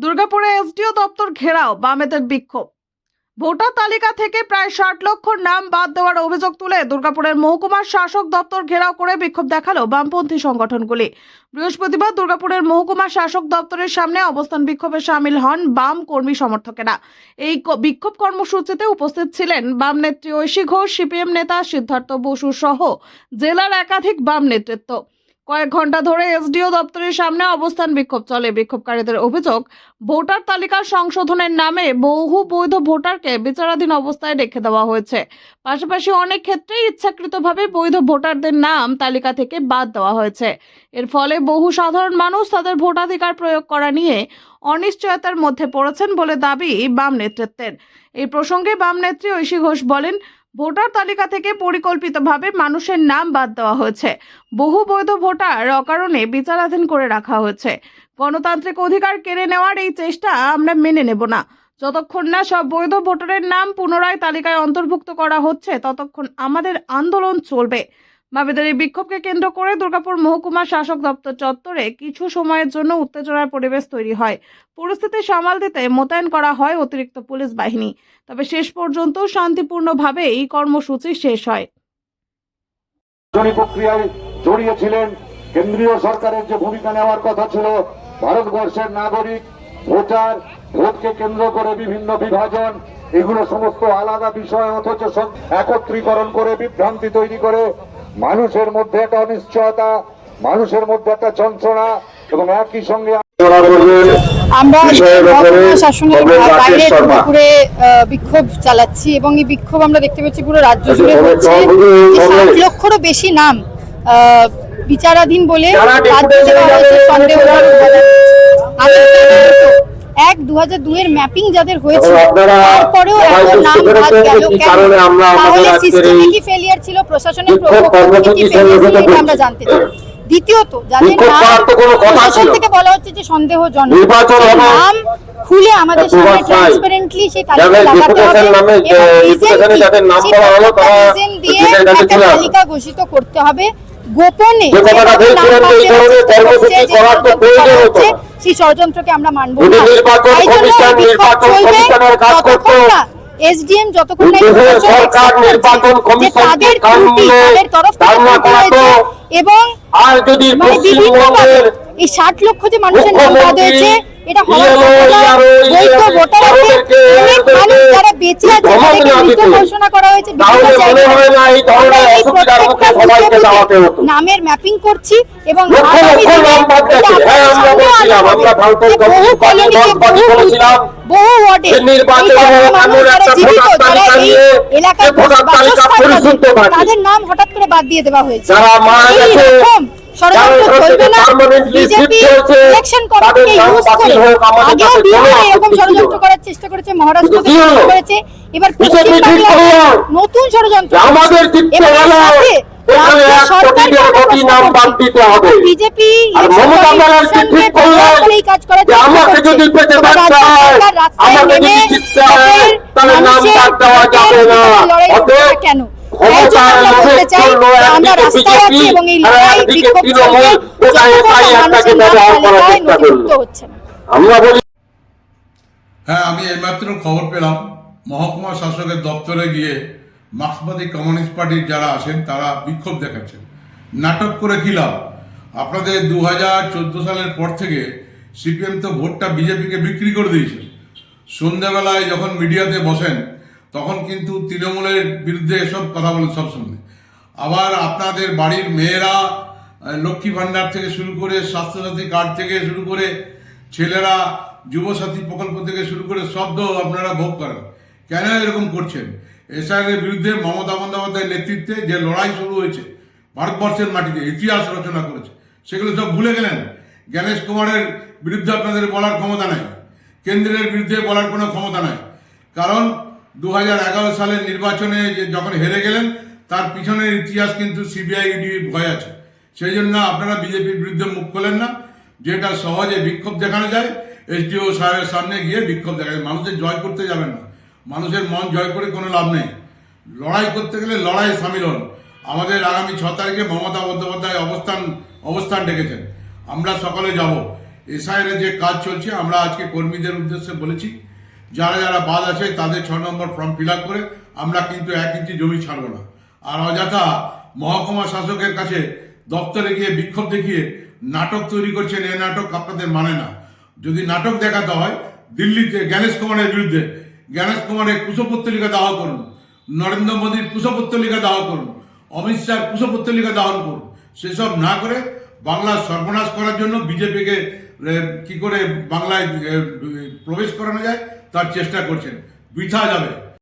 দুর্গাপুরে এসডিও দপ্তর ঘেরাও, বামেদের বিক্ষোভ। ভোটার তালিকা থেকে প্রায় 60 লক্ষ নাম বাদ দেওয়ার অভিযোগ তুলে দুর্গাপুরের মহকুমার শাসক দপ্তর ঘেরাও করে বিক্ষোভ দেখালো বামপন্থী সংগঠনগুলি। বৃহস্পতিবার দুর্গাপুরের মহকুমা শাসক দপ্তরের সামনে অবস্থান বিক্ষোভে সামিল হন বাম কর্মী সমর্থকেরা। এই বিক্ষোভ কর্মসূচিতে উপস্থিত ছিলেন বাম নেত্রী ঐশী ঘোষ, সিপিএম নেতা সিদ্ধার্থ বসু সহ জেলার একাধিক বাম নেতৃত্ব। কয়েক ঘন্টা ধরে এসডিও দপ্তরের সামনে অবস্থান বিক্ষোভ চলে। বিক্ষোভকারীদের অভিযোগ, ভোটার তালিকা সংশোধনের নামে বহু বৈধ ভোটারকে বিচারাধীন অবস্থায় রেখে দেওয়া হয়েছে। পাশাপাশি অনেক ক্ষেত্রেই ইচ্ছাকৃতভাবে বৈধ ভোটারদের নাম তালিকা থেকে বাদ দেওয়া হয়েছে। এর ফলে বহু সাধারণ মানুষ তাদের ভোটাধিকার প্রয়োগ করা নিয়ে অনিশ্চয়তার মধ্যে পড়েছেন বলে দাবি বাম নেতৃত্বের। এই প্রসঙ্গে বাম নেত্রী ঐশী ঘোষ বলেন, ভোটার তালিকা থেকে পরিকল্পিতভাবে মানুষের নাম বাদ দেওয়া হয়েছে। বহু বৈধ ভোটার অকারণে বিচারাধীন করে রাখা হয়েছে। গণতান্ত্রিক অধিকার কেড়ে নেওয়ার এই চেষ্টা আমরা মেনে নেব না। যতক্ষণ না সব বৈধ ভোটারের নাম পুনরায় তালিকায় অন্তর্ভুক্ত করা হচ্ছে, ততক্ষণ আমাদের আন্দোলন চলবে। বামেদের এই বিক্ষোভকে কেন্দ্র করে দুর্গাপুর মহকুমা শাসক দপ্তর চত্বরে কিছু সময়ের জন্য উত্তেজনার পরিবেশ তৈরি হয়। পরিস্থিতি সামাল দিতে মোতায়েন করা হয় অতিরিক্ত পুলিশ বাহিনী। তবে শেষ পর্যন্ত শান্তিপূর্ণভাবে এই কর্মসূচি শেষ হয়। প্রক্রিয়ায় জড়িয়েছিলেন কেন্দ্রীয় সরকারের যে ভূমিকা নেওয়ার কথা ছিল, ভারতবর্ষের নাগরিক ভোটার, ভোটকে কেন্দ্র করে বিভিন্ন বিভাজন, এগুলো সমস্ত আলাদা বিষয়, অথচ একত্রীকরণ করে বিভ্রান্তি তৈরি করে মানুষের মধ্যে একটা অনিশ্চয়তা, মানুষের মধ্যে একটা যন্ত্রণা, এবং একই সঙ্গে আমরা শাসনের বাইরে দুর্গাপুরে বিক্ষোভ চালাচ্ছি এবং এই বিক্ষোভ আমরা দেখতে পাচ্ছি পুরো রাজ্য জুড়ে হচ্ছে। 60 লক্ষেরও বেশি নাম বিচারাধীন বলে সন্দেহ। 2002 এর ম্যাপিং যাদের হয়েছে, তারপরেও এত নাম বাদ গেল কেন? তাহলে সিস্টেমে কি ফেলিয়ার ছিল, প্রশাসনের আমরা জানতে চাই। দ্বিতীয়ত, যাদের নাম প্রশাসন থেকে বলা হচ্ছে যে সন্দেহজনক, নাম খুলে আমাদের সামনে ট্রান্সপারেন্টলি সেই তালিকা লাগাতে হবে দিয়ে একটা তালিকা ঘোষিত করতে হবে। গোপনে সেই ষড়যন্ত্রকে আমরা মানব না। এসডিএম যতক্ষণ তাদের তরফ থেকে এবং এই 60 লক্ষ যে মানুষের নাম বাদ হয়েছে, এটা হওয়ার বৈধ ভোটার আছে, অনেক মানুষ যারা বেঁচে আছে তাদেরকে মৃত ঘোষণা করা হয়েছে। নামের ম্যাপিং করছি এবং বহু ওয়ার্ডে তাদের নাম হঠাৎ করে বাদ দিয়ে দেওয়া হয়েছে। এইরকম ষড়যন্ত্র চলবে না। বিজেপি ইলেকশন কমিশনকে ইউজ করে আগেও বিহারে এরকম ষড়যন্ত্র করার চেষ্টা করেছে, মহারাষ্ট্রতে করেছে, এবার পশ্চিমবাংলায় নতুন ষড়যন্ত্র। বিজেপি এই কাজ করার কেন? আমরা রাস্তায় আছি এবং এই লড়াই বিক্ষোভ চলবে মানুষের নথিভুক্ত হচ্ছে না। হ্যাঁ, আমি এইমাত্র খবর পেলাম মহকুমা শাসকের দপ্তরে গিয়ে মার্ক্সবাদী কমিউনিস্ট পার্টির যারা আছেন তারা বিক্ষোভ দেখাচ্ছেন। নাটক করে কি লাভ? আপনাদের 2014 সালের পর থেকে সিপিএম তো ভোটটা বিজেপিকে বিক্রি করে দিয়েছে। সন্ধ্যাবেলায় যখন মিডিয়াতে বসেন তখন কিন্তু তৃণমূলের বিরুদ্ধে এসব কথা বলেন সবসময়। আবার আপনাদের বাড়ির মেয়েরা লক্ষ্মী ভাণ্ডার থেকে শুরু করে স্বাস্থ্যসাথী কার্ড থেকে শুরু করে ছেলেরা যুবসাথী প্রকল্প থেকে শুরু করে সব তো আপনারা ভোগ করেন। কেন এরকম করছেন? এসআইয়ের বিরুদ্ধে মমতা বন্দ্যোপাধ্যায়ের নেতৃত্বে যে লড়াই শুরু হয়েছে ভারতবর্ষের মাটিতে, ইতিহাস রচনা করেছে, সেগুলো সব ভুলে গেলেন। জ্ঞানেশ কুমারের বিরুদ্ধে আপনাদের বলার ক্ষমতা নাই, কেন্দ্রের বিরুদ্ধে বলার কোনো ক্ষমতা নাই। কারণ 2011 সালের নির্বাচনে যখন হেরে গেলেন তার পিছনের ইতিহাস কিন্তু সিবিআই ইডি ভয় আছে। সেই জন্য আপনারা বিজেপির বিরুদ্ধে মুখ খোলেন না, যেটা সহজে বিক্ষোভ দেখানো যায়। এসডিও সাহেবের সামনে গিয়ে বিক্ষোভ দেখা যায়। মানুষের জয় করতে যাবেন না, মানুষের মন জয় করে কোনো লাভ নেই। লড়াই করতে গেলে লড়াই সামিল হন। আমাদের আগামী 6 তারিখে মমতা বন্দ্যোপাধ্যায় অবস্থান ডেকেছেন, আমরা সকলে যাব। এসআইআর যে কাজ চলছে আমরা আজকে কর্মীদের উদ্দেশ্যে বলেছি যারা যারা বাদ আছে তাদের 6 নম্বর ফর্ম ফিল আপ করে আমরা কিন্তু 1 ইঞ্চি জমি ছাড়বো না। আর অযথা মহকুমা শাসকের কাছে দপ্তরে গিয়ে বিক্ষোভ দেখিয়ে নাটক তৈরি করছেন, এ নাটক আপনাদের মানে না। যদি নাটক দেখাতে হয় দিল্লিতে জ্ঞানেশ কুমারের বিরুদ্ধে জ্ঞানেশ কুমারের কুশপুত্তলিকা দাহ করুন, নরেন্দ্র মোদীর কুশপুত্তলিকা দাহ করুন, অমিত শাহর কুশপুত্তলিকা দাহন করুন। সেসব না করে বাংলার সর্বনাশ করার জন্য বিজেপিকে কি করে বাংলায় প্রবেশ করানো যায় তার চেষ্টা করছেন, বৃথা যাবে।